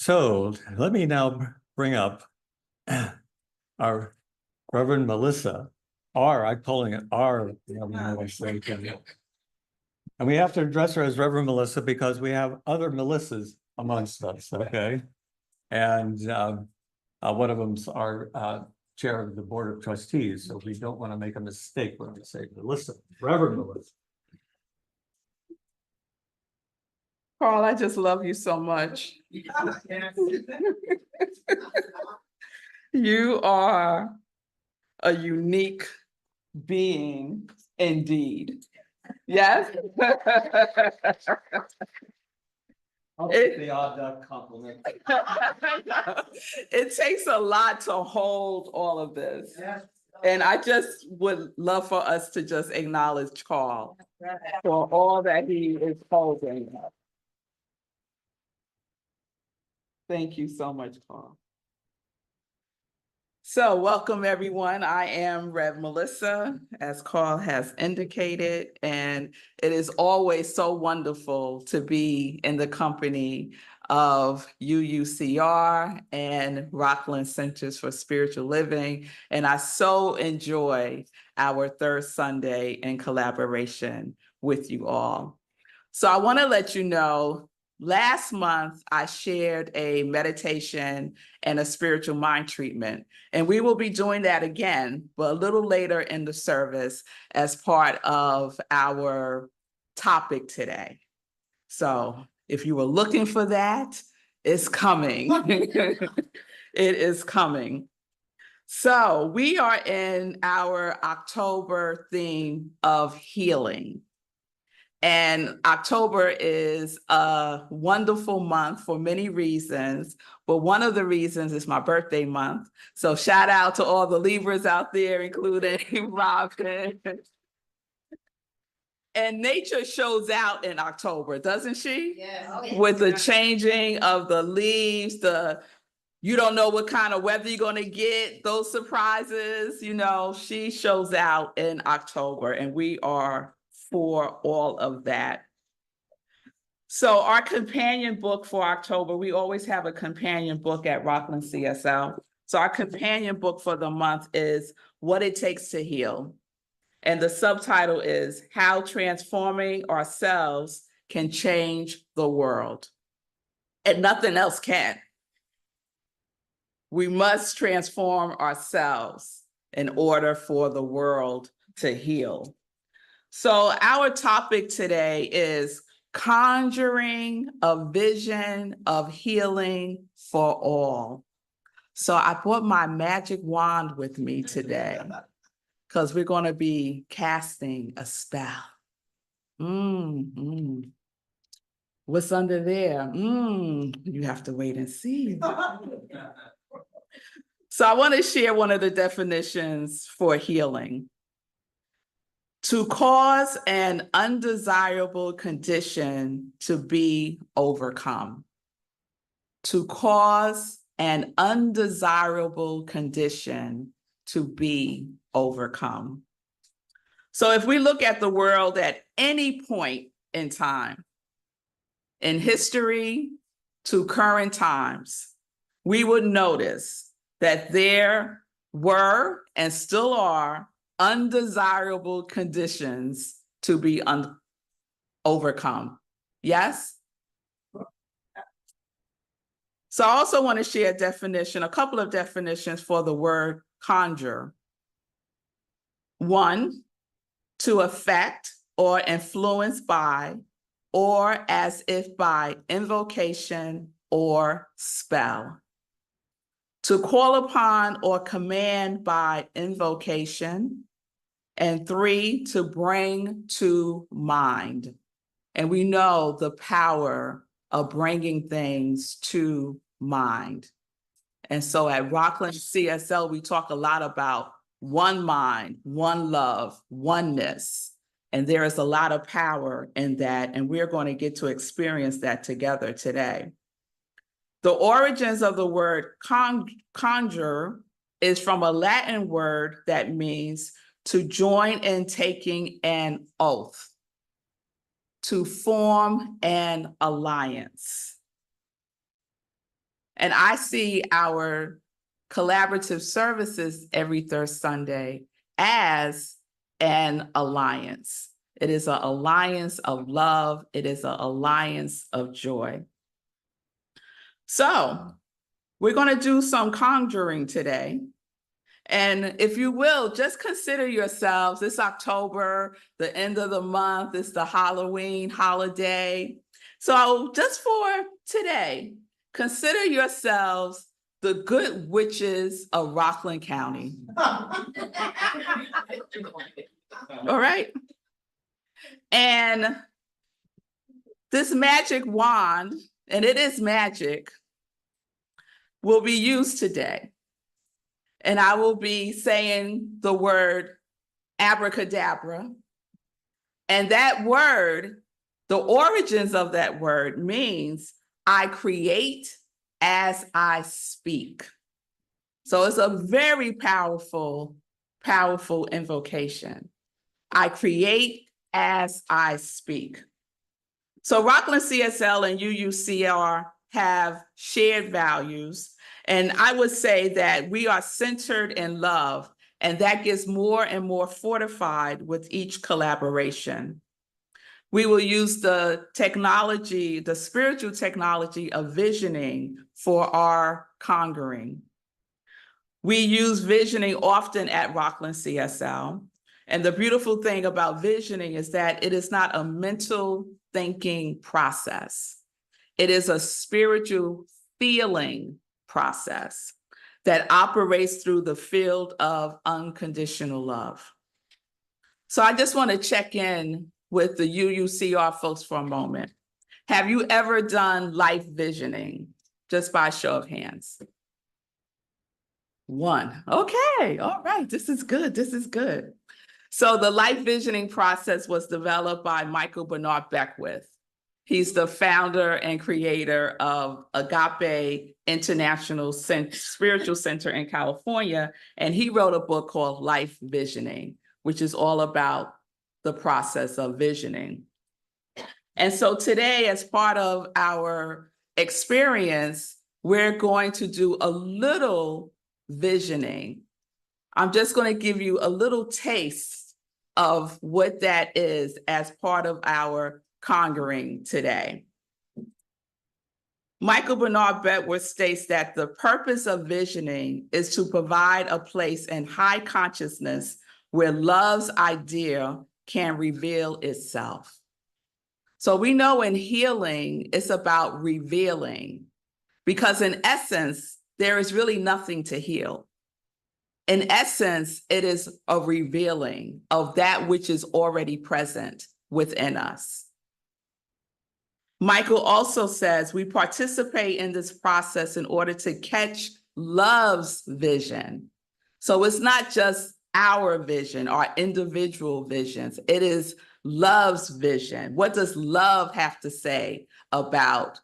So let me now bring up our Reverend Melissa, I'm calling it our. And we have to address her as Reverend Melissa because we have other Melissas amongst us, okay? And one of them's our chair of the Board of Trustees, so we don't want to make a mistake when we say Melissa, Reverend Melissa. Carl, I just love you so much. You are a unique being indeed. Yes? I'll take the odd duck compliment. It takes a lot to hold all of this. Yes. And I just would love for us to just acknowledge Carl for all that he is holding. Thank you so much, Carl. So welcome everyone. I am Rev Melissa, as Carl has indicated, and it is always so wonderful to be in the company of UUCR and Rockland Centers for Spiritual Living. And I so enjoy our third Sunday in collaboration with you all. So I want to let you know, last month, I shared a meditation and a spiritual mind treatment, and we will be doing that again, but a little later in the service as part of our topic today. So if you were looking for that, it's coming. It is coming. So we are in our October theme of healing. And October is a wonderful month for many reasons, but one of the reasons is my birthday month. So shout out to all the Libras out there, including Robin. And nature shows out in October, doesn't she? Yes. Oh, yes. With the changing of the leaves, you don't know what kind of weather you're going to get, those surprises, she shows out in October, and we are for all of that. So our companion book for October, we always have a companion book at Rockland CSL. So our companion book for the month is What It Takes to Heal. And the subtitle is How Transforming Ourselves Can Change the World. And nothing else can. We must transform ourselves in order for the world to heal. So our topic today is conjuring a vision of healing for all. So I brought my magic wand with me today because we're going to be casting a spell. What's under there? You have to wait and see. So I want to share one of the definitions for healing. To cause an undesirable condition to be overcome. To cause an undesirable condition to be overcome. So if we look at the world at any point in time, in history to current times, we would notice that there were and still are undesirable conditions to be overcome. Yes? So I also want to share a couple of definitions for the word conjure. One, to affect or influence by, or as if by invocation or spell. To call upon or command by invocation. And 3, to bring to mind. And we know the power of bringing things to mind. And so at Rockland CSL, we talk a lot about one mind, one love, oneness. And there is a lot of power in that. And we're going to get to experience that together today. The origins of the word conjure is from a Latin word that means to join in taking an oath, to form an alliance. And I see our collaborative services every third Sunday as an alliance. It is an alliance of love. It is an alliance of joy. So we're going to do some conjuring today. And if you will, just consider yourselves, it's October, the end of the month, it's the Halloween holiday. So just for today, consider yourselves the good witches of Rockland County. All right. And this magic wand, and it is magic, will be used today. And I will be saying the word abracadabra. And that word, the origins of that word means I create as I speak. So it's a very powerful, powerful invocation. I create as I speak. So Rockland CSL and UUCR have shared values. And I would say that we are centered in love, and that gets more and more fortified with each collaboration. We will use the technology, the spiritual technology of visioning for our conjuring. We use visioning often at Rockland CSL. And the beautiful thing about visioning is that it is not a mental thinking process. It is a spiritual feeling process that operates through the field of unconditional love. So I just want to check in with the UUCR folks for a moment. Have you ever done life visioning? Just by show of hands. One. Okay. All right. This is good. This is good. So the life visioning process was developed by Michael Bernard Beckwith. He's the founder and creator of Agape International Spiritual Center in California. And he wrote a book called Life Visioning, which is all about the process of visioning. And so today, as part of our experience, we're going to do a little visioning. I'm just going to give you a little taste of what that is as part of our conjuring today. Michael Bernard Beckwith states that the purpose of visioning is to provide a place in high consciousness where love's idea can reveal itself. So we know in healing, it's about revealing, because in essence, there is really nothing to heal. In essence, it is a revealing of that which is already present within us. Michael also says we participate in this process in order to catch love's vision. So it's not just our vision, our individual visions. It is love's vision. What does love have to say about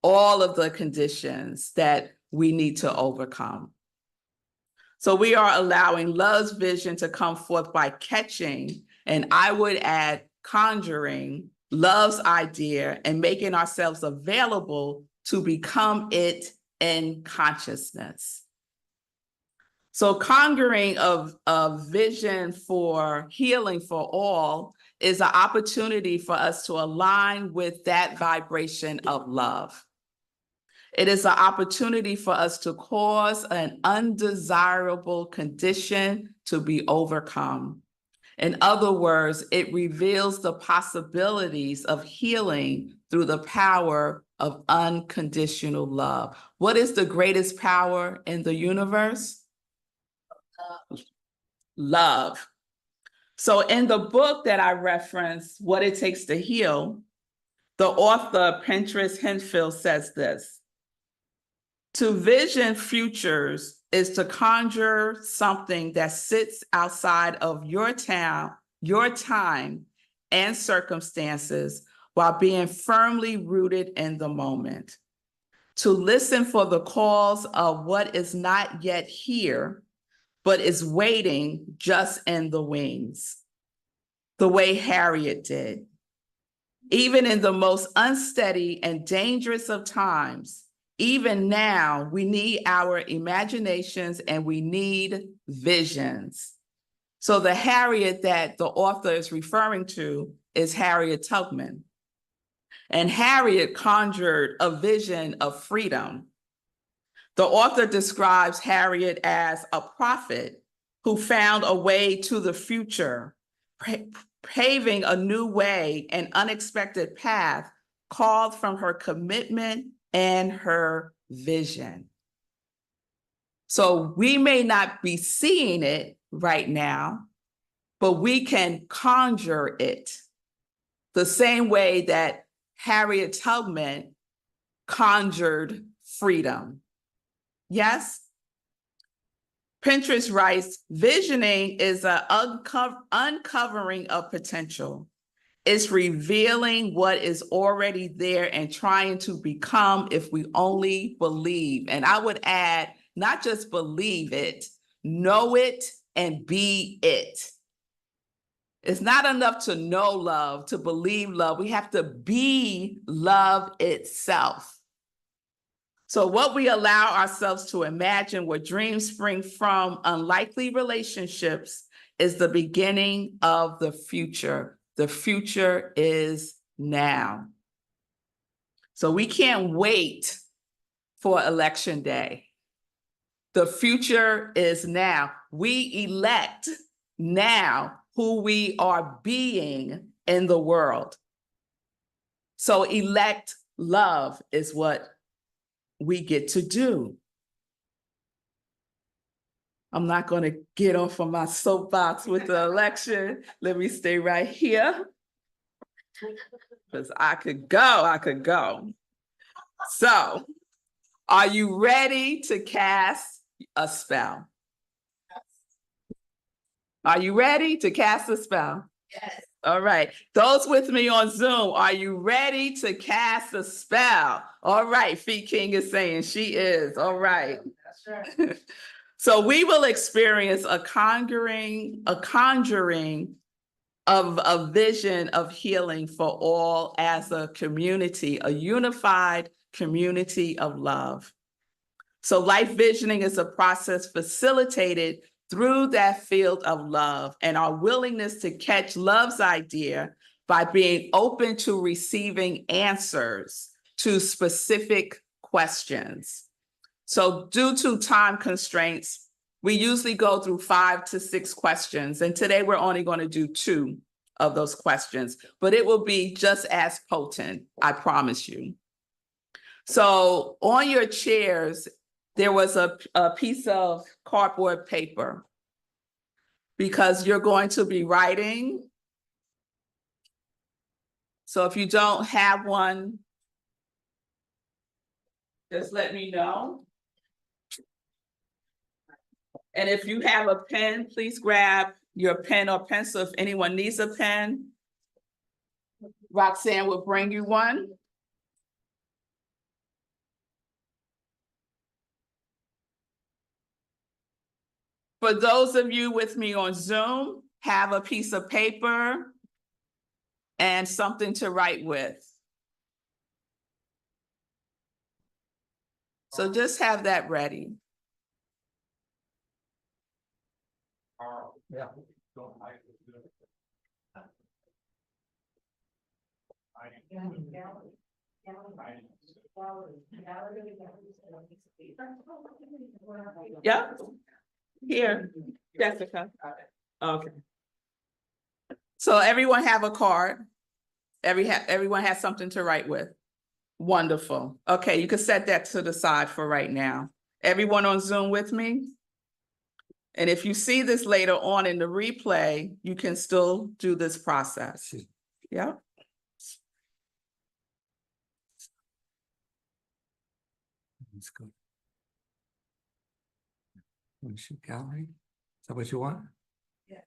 all of the conditions that we need to overcome? So we are allowing love's vision to come forth by catching, and I would add conjuring, love's idea and making ourselves available to become it in consciousness. So conjuring of vision for healing for all is an opportunity for us to align with that vibration of love. It is an opportunity for us to cause an undesirable condition to be overcome. In other words, it reveals the possibilities of healing through the power of unconditional love. What is the greatest power in the universe? Love. So in the book that I referenced, What It Takes to Heal, the author Pinterest Henfield says this: to vision futures is to conjure something that sits outside of your town, your time, and circumstances while being firmly rooted in the moment. To listen for the calls of what is not yet here, but is waiting just in the wings, the way Harriet did. Even in the most unsteady and dangerous of times, Even now, we need our imaginations and we need visions. So the Harriet that the author is referring to is Harriet Tubman. And Harriet conjured a vision of freedom. The author describes Harriet as a prophet who found a way to the future, paving a new way, an unexpected path called from her commitment and her vision. So we may not be seeing it right now, but we can conjure it the same way that Harriet Tubman conjured freedom. Yes? Pinterest writes, visioning is an uncovering of potential. It's revealing what is already there and trying to become if we only believe. And I would add, not just believe it, know it and be it. It's not enough to know love, to believe love. We have to be love itself. So what we allow ourselves to imagine, what dreams spring from unlikely relationships, is the beginning of the future. The future is now. So we can't wait for election day. The future is now. We elect now who we are being in the world. So elect love is what we get to do. I'm not going to get off of my soapbox with the election. Let me stay right here. Because I could go. So, are you ready to cast a spell? Are you ready to cast a spell? Yes. All right. Those with me on Zoom, are you ready to cast a spell? All right. Feet King is saying she is. All right. That's right. So we will experience a conjuring of a vision of healing for all as a community, a unified community of love. So life visioning is a process facilitated through that field of love and our willingness to catch love's idea by being open to receiving answers to specific questions. So due to time constraints, we usually go through 5 to 6 questions. And today we're only going to do 2 of those questions, but it will be just as potent, I promise you. So on your chairs, there was a piece of cardboard paper because you're going to be writing. So if you don't have one, just let me know. And if you have a pen, please grab your pen or pencil if anyone needs a pen. Roxanne will bring you one. For those of you with me on Zoom, have a piece of paper and something to write with. So just have that ready. Yeah. Yeah. Here, Jessica. Okay. So everyone have a card. Everyone has something to write with. Wonderful. Okay, you can set that to the side for right now. Everyone on Zoom with me? And if you see this later on in the replay, you can still do this process. Yeah. That's good. Want to shoot gallery? Is that what you want? Yes.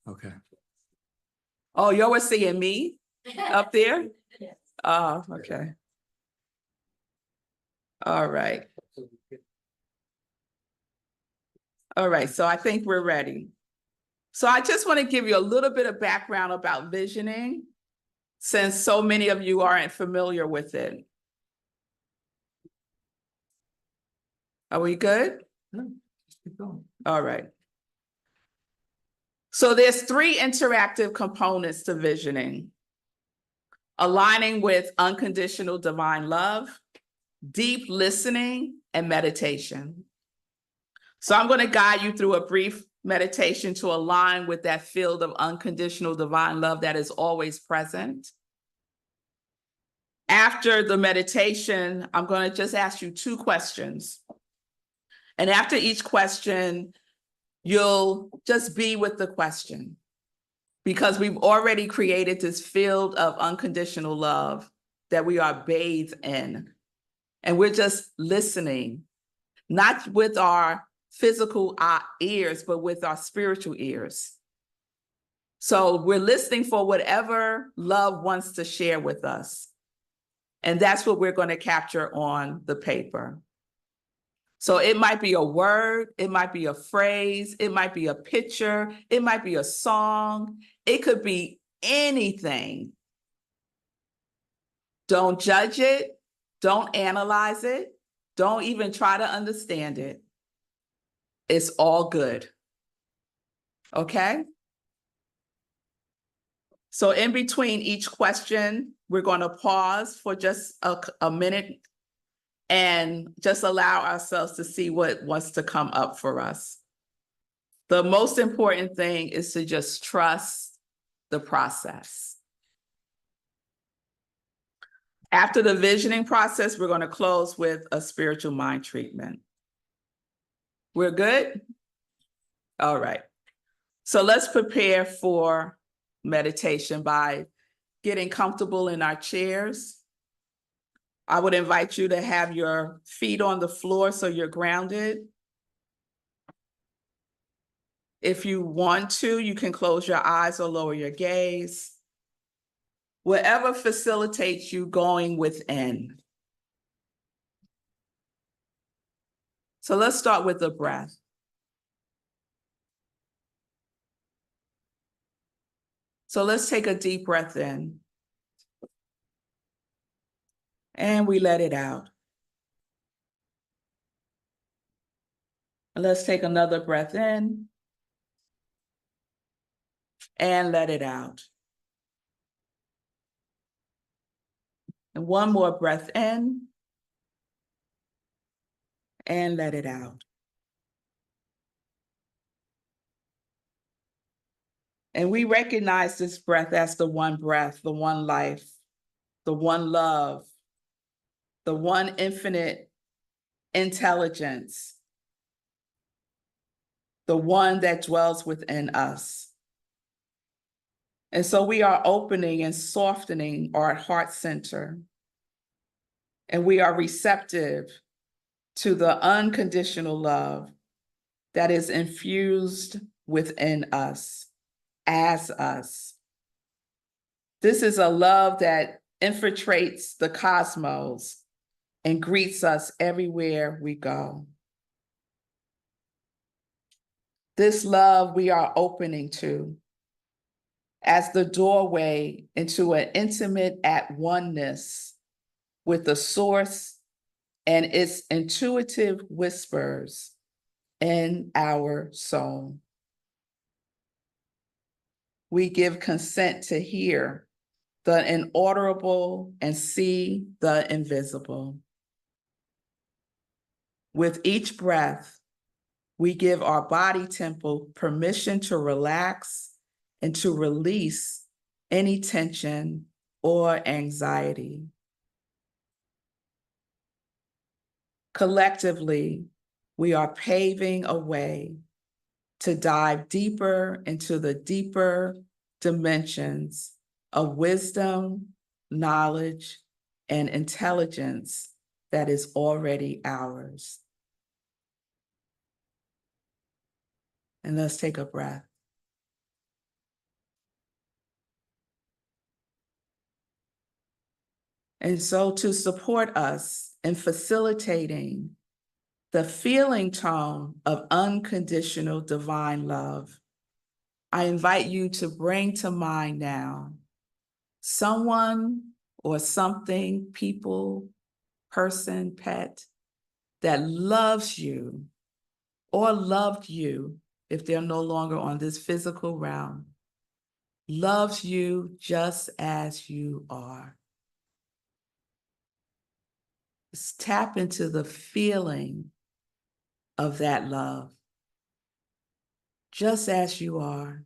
Okay. Oh, you were seeing me up there? Yes. Oh, okay. All right. All right, so I think we're ready. So I just want to give you a little bit of background about visioning, since so many of you aren't familiar with it. Are we good? Just keep going. All right. So there's three interactive components to visioning: aligning with unconditional divine love, deep listening, and meditation. So I'm going to guide you through a brief meditation to align with that field of unconditional divine love that is always present. After the meditation, I'm going to just ask you two questions. And after each question, you'll just be with the question, because we've already created this field of unconditional love that we are bathed in. And we're just listening, not with our physical ears, but with our spiritual ears. So we're listening for whatever love wants to share with us. And that's what we're going to capture on the paper. So it might be a word, it might be a phrase, it might be a picture, it might be a song, it could be anything. Don't judge it, don't analyze it, don't even try to understand it. It's all good. Okay? So in between each question, we're going to pause for just a minute and just allow ourselves to see what wants to come up for us. The most important thing is to just trust the process. After the visioning process, we're going to close with a spiritual mind treatment. We're good? All right. So let's prepare for meditation by getting comfortable in our chairs. I would invite you to have your feet on the floor so you're grounded. If you want to, you can close your eyes or lower your gaze. Whatever facilitates you going within. So let's start with the breath. So let's take a deep breath in. And we let it out. And let's take another breath in. And let it out. And one more breath in. And let it out. And we recognize this breath as the one breath, the one life, the one love, the one infinite intelligence, the one that dwells within us. And so we are opening and softening our heart center. And we are receptive to the unconditional love that is infused within us, as us. This is a love that infiltrates the cosmos and greets us everywhere we go. This love we are opening to as the doorway into an intimate at-oneness with the source and its intuitive whispers in our soul. We give consent to hear the inaudible and see the invisible. With each breath, we give our body temple permission to relax and to release any tension or anxiety. Collectively, we are paving a way to dive deeper into the deeper dimensions of wisdom, knowledge, and intelligence that is already ours. And let's take a breath. And so to support us in facilitating the feeling tone of unconditional divine love, I invite you to bring to mind now someone or something, people, person, pet, that loves you or loved you if they're no longer on this physical realm, loves you just as you are. Let's tap into the feeling of that love, just as you are,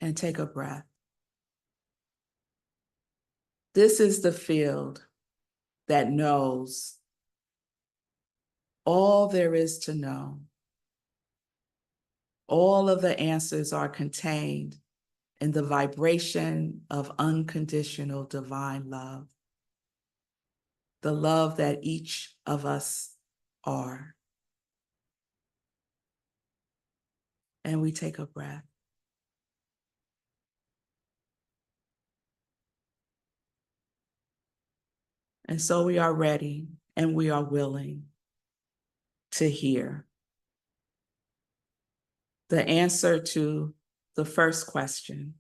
and take a breath. This is the field that knows all there is to know. All of the answers are contained in the vibration of unconditional divine love, the love that each of us are. And we take a breath. And so we are ready and we are willing to hear the answer to the first question.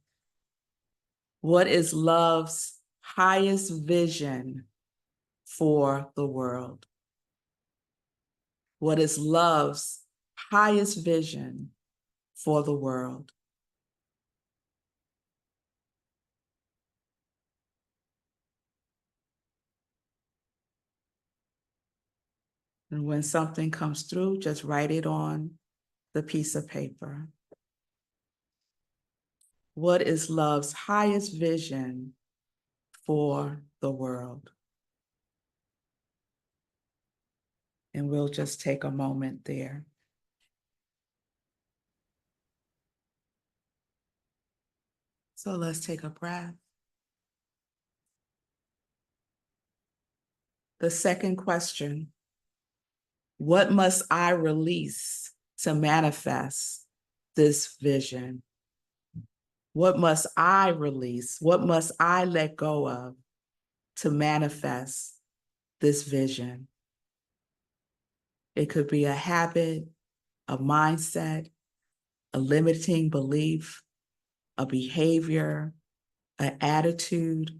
What is love's highest vision for the world? What is love's highest vision for the world? And when something comes through, just write it on the piece of paper. What is love's highest vision for the world? And we'll just take a moment there. So let's take a breath. The second question, what must I release to manifest this vision? What must I release? What must I let go of to manifest this vision? It could be a habit, a mindset, a limiting belief, a behavior, an attitude.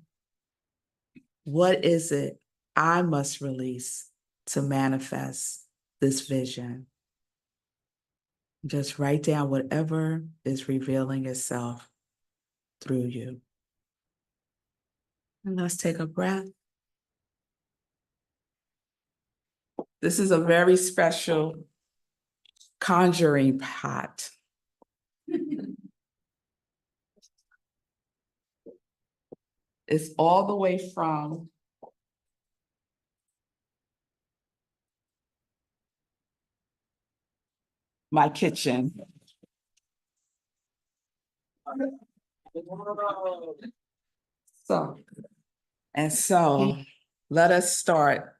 What is it I must release to manifest this vision? Just write down whatever is revealing itself through you. And let's take a breath. This is a very special conjuring pot. It's all the way from my kitchen. So let us start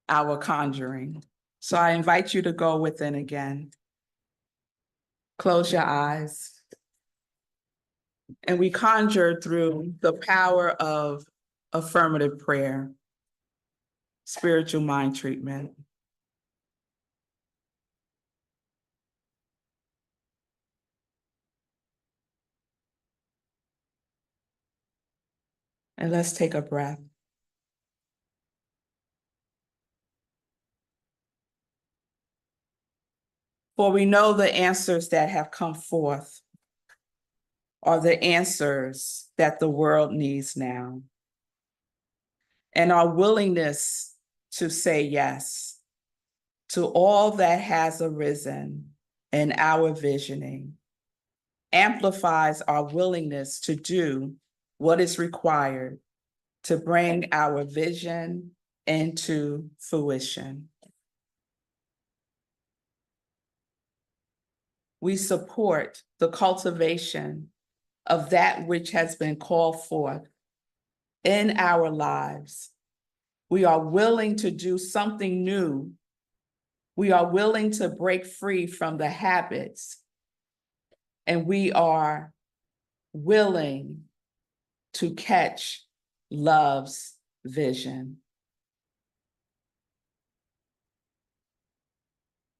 our conjuring. So I invite you to go within again. Close your eyes. And we conjure through the power of affirmative prayer, spiritual mind treatment. And let's take a breath. For we know the answers that have come forth are the answers that the world needs now. And our willingness to say yes to all that has arisen in our visioning amplifies our willingness to do what is required to bring our vision into fruition. We support the cultivation of that which has been called forth in our lives. We are willing to do something new. We are willing to break free from the habits, and we are willing to catch love's vision.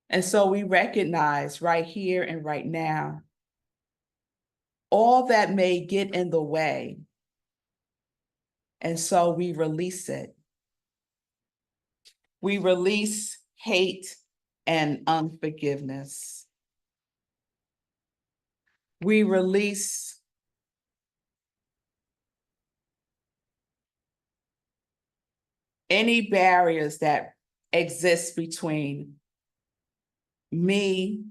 And so we recognize right here and right now, all that may get in the way And so we release it. We release hate and unforgiveness. We release any barriers that exist between me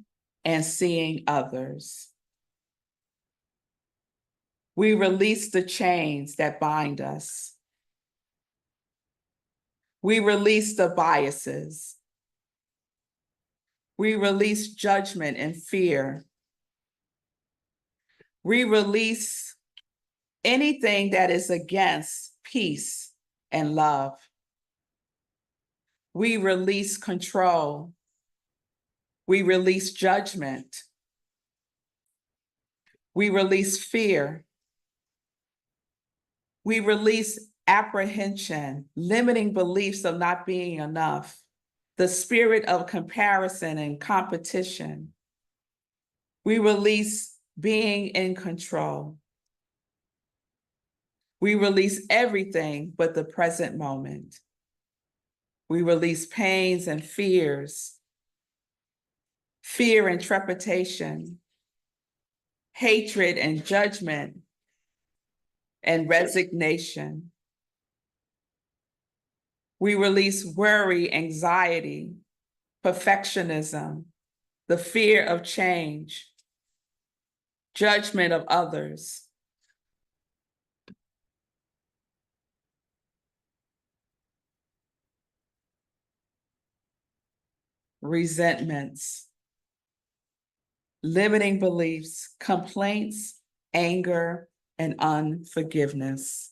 and seeing others. We release the chains that bind us. We release the biases. We release judgment and fear. We release anything that is against peace and love. We release control. We release judgment. We release fear. We release apprehension, limiting beliefs of not being enough, the spirit of comparison and competition. We release being in control. We release everything but the present moment. We release pains and fears, fear and trepidation, hatred and judgment, and resignation. We release worry, anxiety, perfectionism, the fear of change, judgment of others. Resentments, limiting beliefs, complaints, anger, and unforgiveness.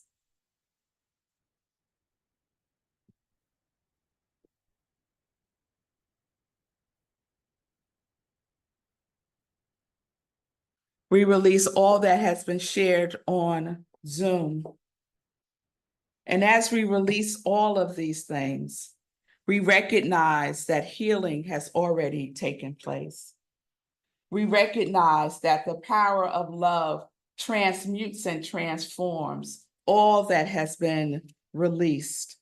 We release all that has been shared on Zoom. And as we release all of these things, we recognize that healing has already taken place. We recognize that the power of love transmutes and transforms all that has been released.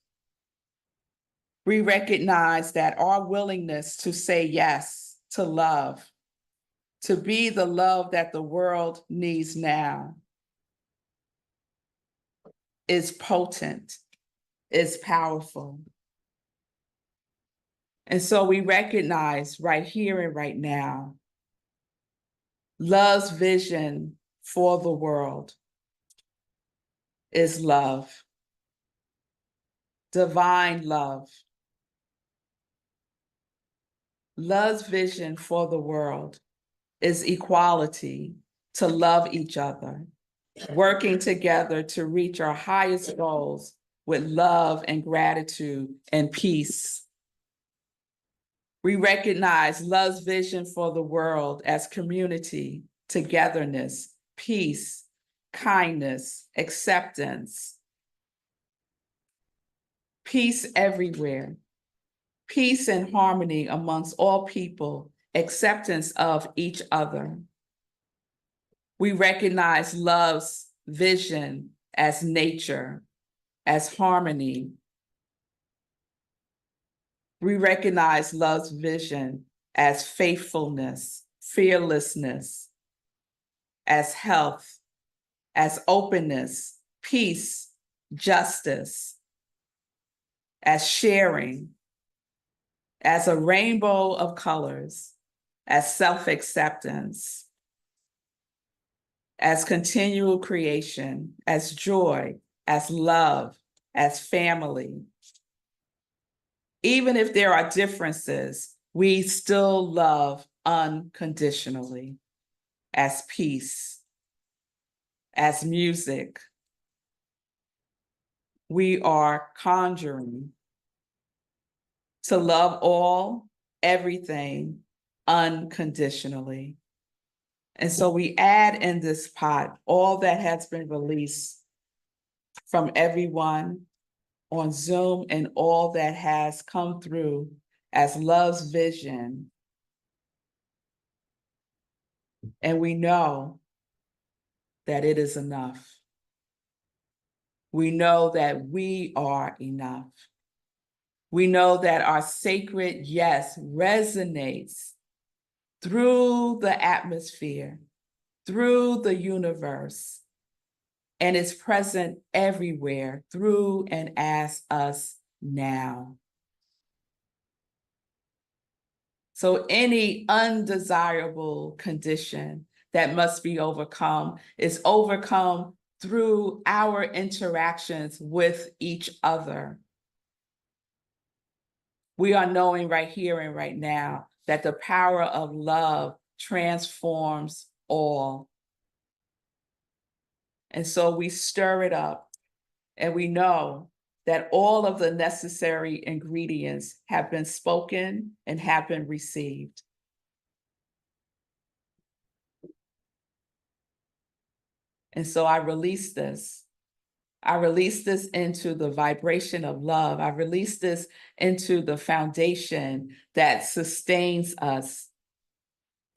We recognize that our willingness to say yes to love, to be the love that the world needs now, is potent, is powerful. And so we recognize right here and right now, love's vision for the world is love, divine love. Love's vision for the world is equality, to love each other, working together to reach our highest goals with love and gratitude and peace. We recognize love's vision for the world as community, togetherness, peace, kindness, acceptance, peace everywhere, peace and harmony amongst all people, acceptance of each other. We recognize love's vision as nature, as harmony. We recognize love's vision as faithfulness, fearlessness, as health, as openness, peace, justice, as sharing, as a rainbow of colors, as self-acceptance, as continual creation, as joy, as love, as family. Even if there are differences, we still love unconditionally, as peace, as music. We are conjuring to love all, everything, unconditionally. And so we add in this pot all that has been released from everyone on Zoom and all that has come through as love's vision. And we know that it is enough. We know that we are enough. We know that our sacred yes resonates through the atmosphere, through the universe, and is present everywhere through and as us now. So any undesirable condition that must be overcome is overcome through our interactions with each other. We are knowing right here and right now that the power of love transforms all. And so we stir it up, and we know that all of the necessary ingredients have been spoken and have been received. And so I release this. I release this into the vibration of love. I release this into the foundation that sustains us,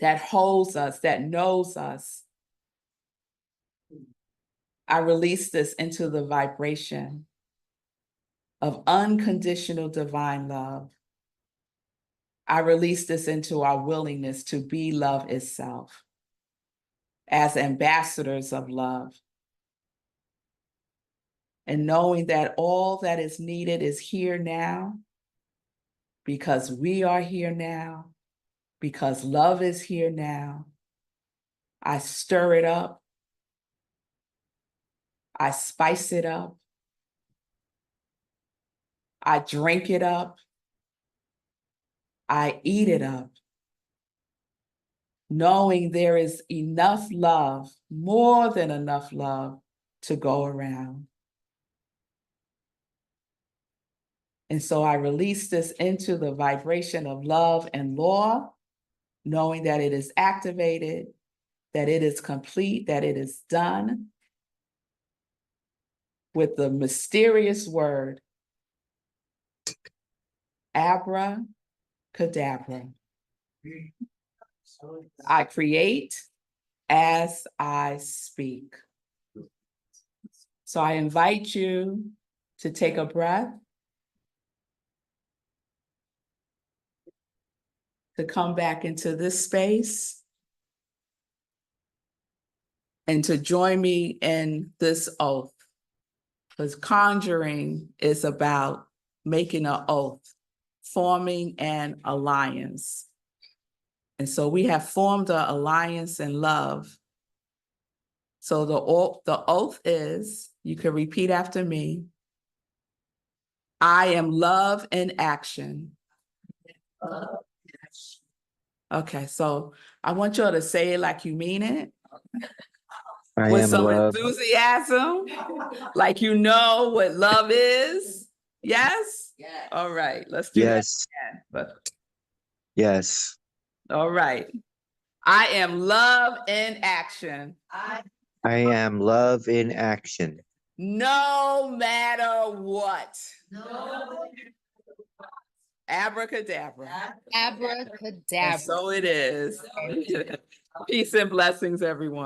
that holds us, that knows us. I release this into the vibration of unconditional divine love. I release this into our willingness to be love itself as ambassadors of love. And knowing that all that is needed is here now, because we are here now, because love is here now. I stir it up. I spice it up. I drink it up. I eat it up. Knowing there is enough love, more than enough love, to go around. And so I release this into the vibration of love and law, knowing that it is activated, that it is complete, that it is done, with the mysterious word, Abracadabra. I create as I speak. So I invite you to take a breath, to come back into this space, and to join me in this oath. Because conjuring is about making an oath, forming an alliance. And so we have formed an alliance in love. So the oath is, you can repeat after me, I am love in action. Okay, so I want y'all to say it like you mean it. I With am some love. enthusiasm, like you know what love is. Yes? Yes. All right, let's do Yes. that again. Yes. All right. I am love in action. I am love in action. No matter what. No. Abracadabra. Abracadabra. And so it is. Peace and blessings, everyone.